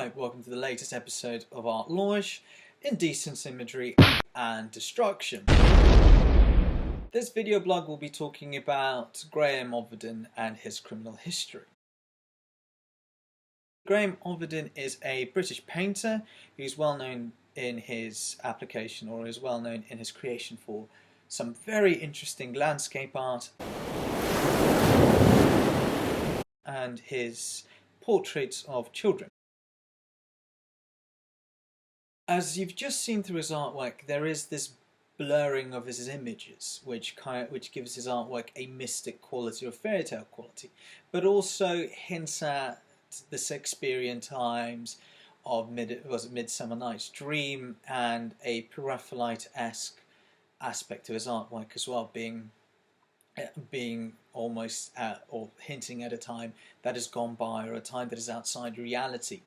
Hi, welcome to the latest episode of Art Lawish, Indecent Imagery and Destruction. This video blog will be talking about Graham Ovenden and his criminal history. Graham Ovenden is a British painter who's well known in his application, or is well known in his creation for some very interesting landscape art and his portraits of children. As you've just seen through his artwork, there is this blurring of his images, which gives his artwork a mystic quality or fairy tale quality, but also hints at the Shakespearean times of Midsummer Night's Dream and a Pedophile-esque aspect to his artwork as well, being almost or hinting at a time that has gone by, or a time that is outside reality.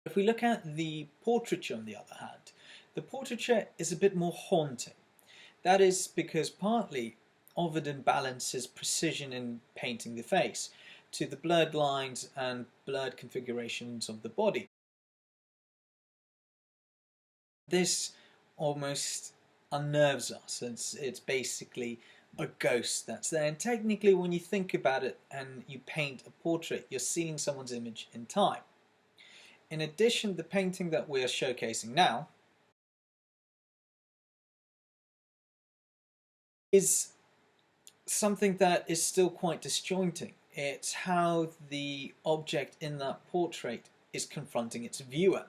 If we look at the portraiture, on the other hand, the portraiture is a bit more haunting. That is because partly Ovenden balances precision in painting the face to the blurred lines and blurred configurations of the body. This almost unnerves us. It's basically a ghost that's there, and technically when you think about it and you paint a portrait, you're seeing someone's image in time. In addition, the painting that we are showcasing now is something that is still quite disjointing. It's how the object in that portrait is confronting its viewer.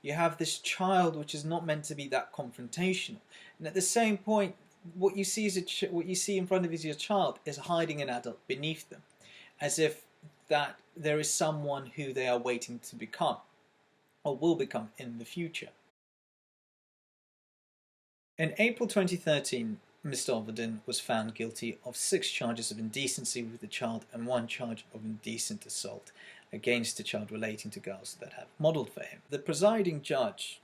You have this child which is not meant to be that confrontational, and at the same point, what you see in front of you as your child is hiding an adult beneath them, as if that there is someone who they are waiting to become, or will become in the future. In April 2013, Mr. Ovenden was found guilty of 6 charges of indecency with the child and 1 charge of indecent assault against the child relating to girls that have modelled for him. The presiding judge,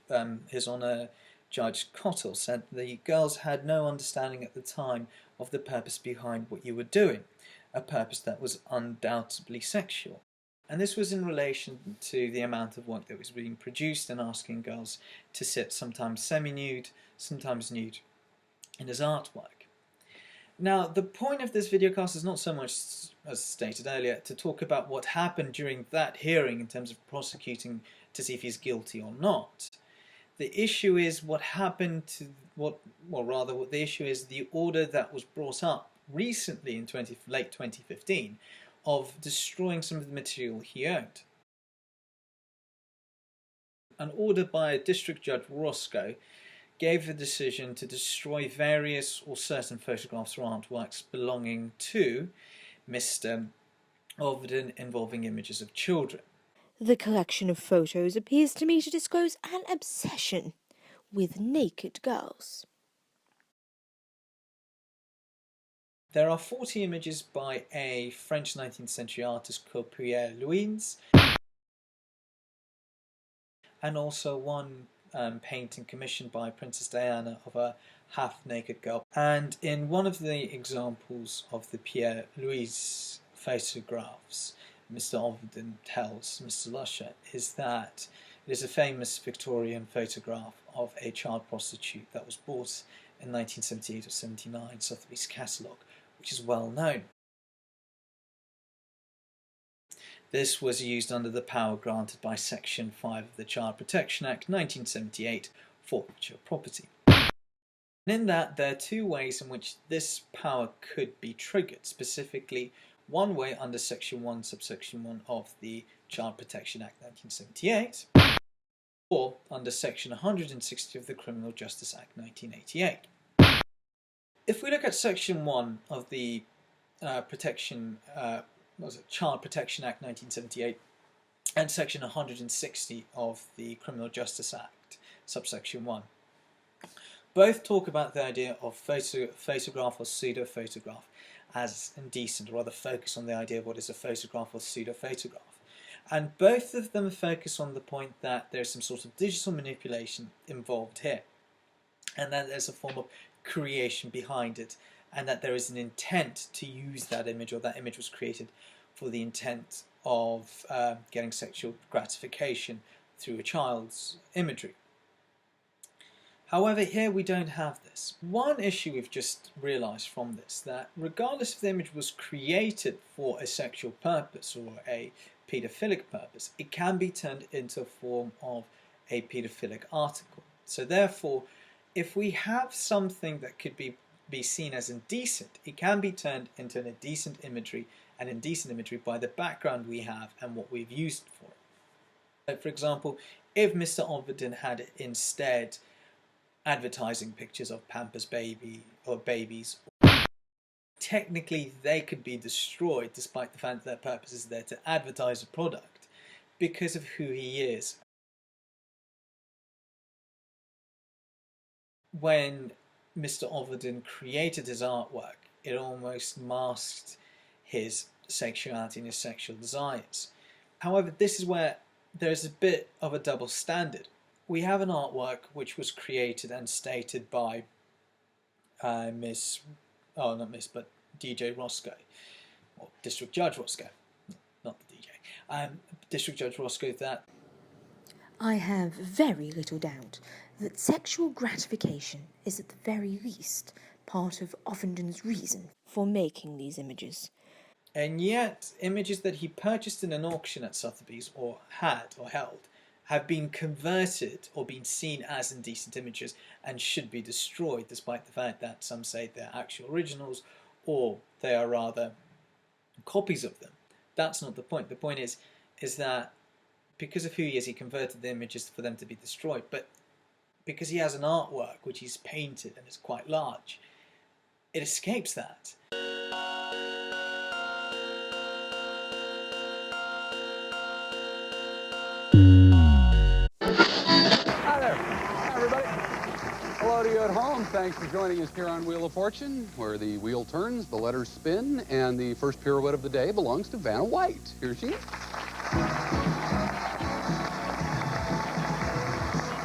His Honour Judge Cottle, said the girls had no understanding at the time of the purpose behind what you were doing, a purpose that was undoubtedly sexual. And this was in relation to the amount of work that was being produced and asking girls to sit sometimes semi-nude, sometimes nude in his artwork. Now, the point of this videocast is not so much, as stated earlier, to talk about what happened during that hearing in terms of prosecuting to see if he's guilty or not. The issue is what happened to what the issue is the order that was brought up recently in late 2015 of destroying some of the material he owned. An order by District Judge Roscoe gave the decision to destroy various or certain photographs or artworks belonging to Mr. Ovenden involving images of children. The collection of photos appears to me to disclose an obsession with naked girls. There are 40 images by a French 19th century artist called Pierre Louis, and also one painting commissioned by Princess Diana of a half-naked girl. And in one of the examples of the Pierre Louis photographs, Mr. Ovenden tells Mr. Lusher is that it is a famous Victorian photograph of a child prostitute that was bought in 1978 or 79, Sotheby's catalogue, which is well known. This was used under the power granted by Section 5 of the Child Protection Act 1978, forfeiture of property. And in that, there are 2 ways in which this power could be triggered, specifically one way under Section 1, subsection 1 of the Child Protection Act 1978, or under Section 160 of the Criminal Justice Act 1988. If we look at Section 1 of the Child Protection Act 1978 and Section 160 of the Criminal Justice Act, subsection 1, both talk about the idea of photograph or pseudo-photograph as indecent, or rather focus on the idea of what is a photograph or pseudo-photograph. And both of them focus on the point that there's some sort of digital manipulation involved here, and that there's a form of creation behind it, and that there is an intent to use that image, or that image was created for the intent of getting sexual gratification through a child's imagery. However, here we don't have this. One issue we've just realised from this, that regardless if the image was created for a sexual purpose or a paedophilic purpose, it can be turned into a form of a paedophilic article. So therefore, if we have something that could be seen as indecent, it can be turned into an indecent imagery by the background we have and what we've used for it. Like for example, if Mr. Ovenden had instead advertising pictures of Pampers baby or babies, technically they could be destroyed despite the fact that their purpose is there to advertise a product because of who he is. When Mr. Ovenden created his artwork, it almost masked his sexuality and his sexual desires. However, this is where there's a bit of a double standard. We have an artwork which was created and stated by DJ Roscoe, or District Judge Roscoe, not the DJ, District Judge Roscoe, that I have very little doubt that sexual gratification is at the very least part of Ovenden's reason for making these images. And yet, images that he purchased in an auction at Sotheby's, or had, or held, have been converted or been seen as indecent images and should be destroyed, despite the fact that some say they're actual originals or they are rather copies of them. That's not the point. The point is that because of who he is, he converted the images for them to be destroyed. But because he has an artwork which he's painted and is quite large, it escapes that. Hello to you at home. Thanks for joining us here on Wheel of Fortune, where the wheel turns, the letters spin, and the first pirouette of the day belongs to Vanna White. Here she is.